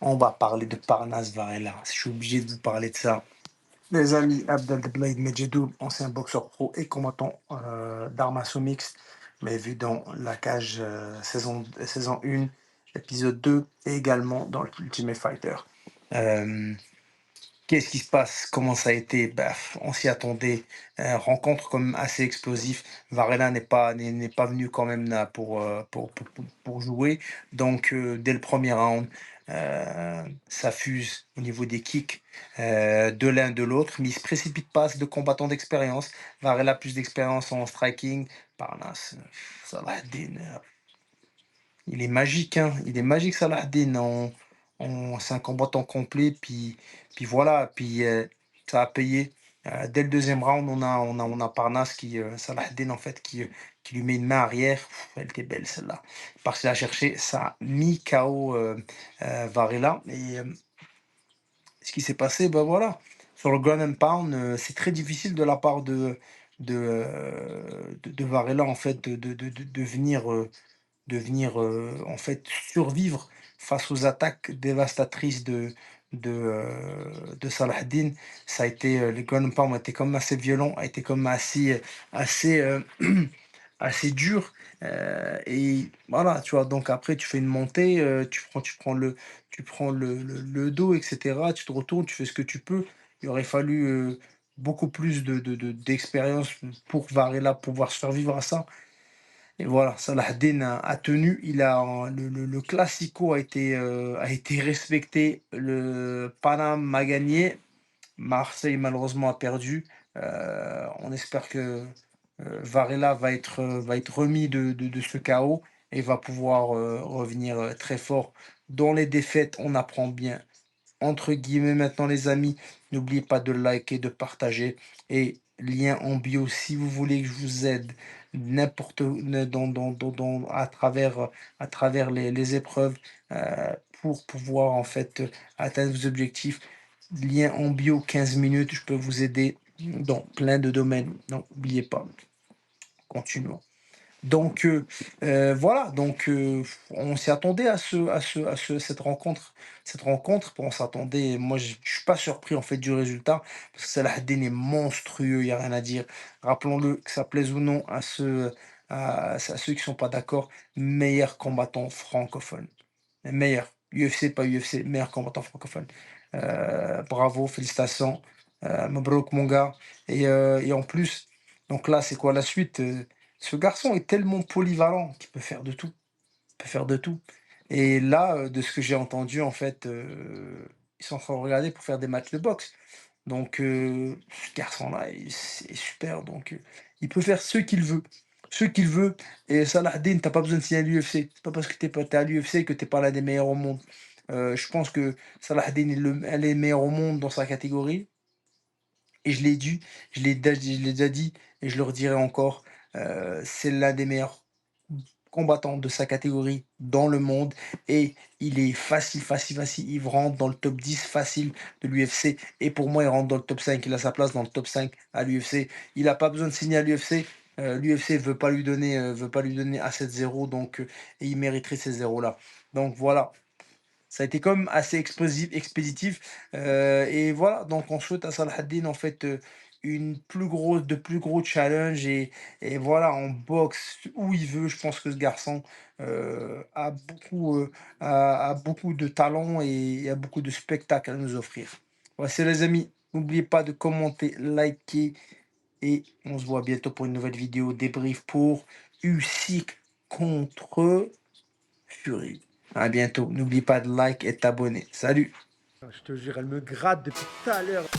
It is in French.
On va parler de Parnas Varela. Je suis obligé de vous parler de ça. Les amis, Abdel Blade Medjedou, ancien boxeur pro et combattant d'arts martiaux mixtes, mais vu dans la cage saison 1, épisode 2, et également dans l'Ultimate Fighter. Euh, Qu'est-ce qui se passe? Comment ça a été? On s'y attendait. Rencontre comme assez explosif. Varela n'est pas venu quand même là pour jouer. Donc, dès le premier round, ça fuse au niveau des kicks de l'un de l'autre. Mais il se précipite pas, c'est deux combattants d'expérience. Varela plus d'expérience en striking. Parnas, Saladin, il est magique, hein. Il est magique, Saladin. C'est un combattant complet. Puis voilà. Puis ça a payé. Dès le deuxième round, on a Parnas Saladin en fait, qui lui met une main arrière. Elle était belle celle-là. Parce qu'il a cherché, ça a mis KO Varela. Et ce qui s'est passé, ben voilà. Sur le ground and pound, c'est très difficile de la part de Varela en fait de venir, en fait, survivre face aux attaques dévastatrices de Salah Ça a été, les ground pound ont été comme assez violents, a été comme assez, assez dur. Et voilà, tu vois, donc après, tu fais une montée, tu prends le dos, etc. Tu te retournes, tu fais ce que tu peux. Il aurait fallu beaucoup plus d'expérience pour Varela pouvoir survivre à ça. Et voilà, Salah a tenu, le classico a été respecté, le Paname a gagné, Marseille malheureusement a perdu. On espère que Varela va être remis de ce chaos et va pouvoir revenir très fort. Dans les défaites, on apprend bien. Entre guillemets, maintenant, les amis, n'oubliez pas de liker, de partager. Et lien en bio, si vous voulez que je vous aide à travers les épreuves pour pouvoir en fait atteindre vos objectifs. Lien en bio, 15 minutes, je peux vous aider dans plein de domaines. Donc, n'oubliez pas. Continuons. Donc voilà, donc on s'y attendait cette rencontre. On s'attendait, moi je suis pas surpris en fait du résultat parce que Salah-Eddin est monstrueux, il y a rien à dire. Rappelons-le, que ça plaise ou non à ceux qui sont pas d'accord, meilleur combattant francophone, meilleur UFC pas UFC, meilleur combattant francophone. Bravo, félicitations, Mabrouk mon gars. Et en plus, donc là c'est quoi la suite? Ce garçon est tellement polyvalent qu'il peut faire de tout, peut faire de tout. Et là, de ce que j'ai entendu, en fait, ils sont en train de regarder pour faire des matchs de boxe. Donc, ce garçon-là, c'est super. Donc, il peut faire ce qu'il veut. Et Salah-Eddin, t'as pas besoin de signer à l'UFC. C'est pas parce que t'es à l'UFC que t'es pas l'un des meilleurs au monde. Je pense que Salah-Eddin elle est le meilleur au monde dans sa catégorie. Et je l'ai déjà dit et je le redirai encore, c'est l'un des meilleurs combattants de sa catégorie dans le monde et il est facile, il rentre dans le top 10 facile de l'UFC et pour moi, il rentre dans le top 5, il a sa place dans le top 5 à l'UFC. Il a pas besoin de signer à l'UFC, l'UFC veut pas lui donner assez de 0 donc et il mériterait ces 0 là. Donc voilà. Ça a été quand même assez expéditif. Et voilà, donc on souhaite à Salah en fait de plus gros challenge et voilà, on boxe où il veut. Je pense que ce garçon a beaucoup de talent et a beaucoup de spectacles à nous offrir. Voici les amis, n'oubliez pas de commenter, liker et on se voit bientôt pour une nouvelle vidéo débrief pour Usyk contre Fury. À bientôt. N'oublie pas de like et t'abonner. Salut! Je te jure, elle me gratte depuis tout à l'heure.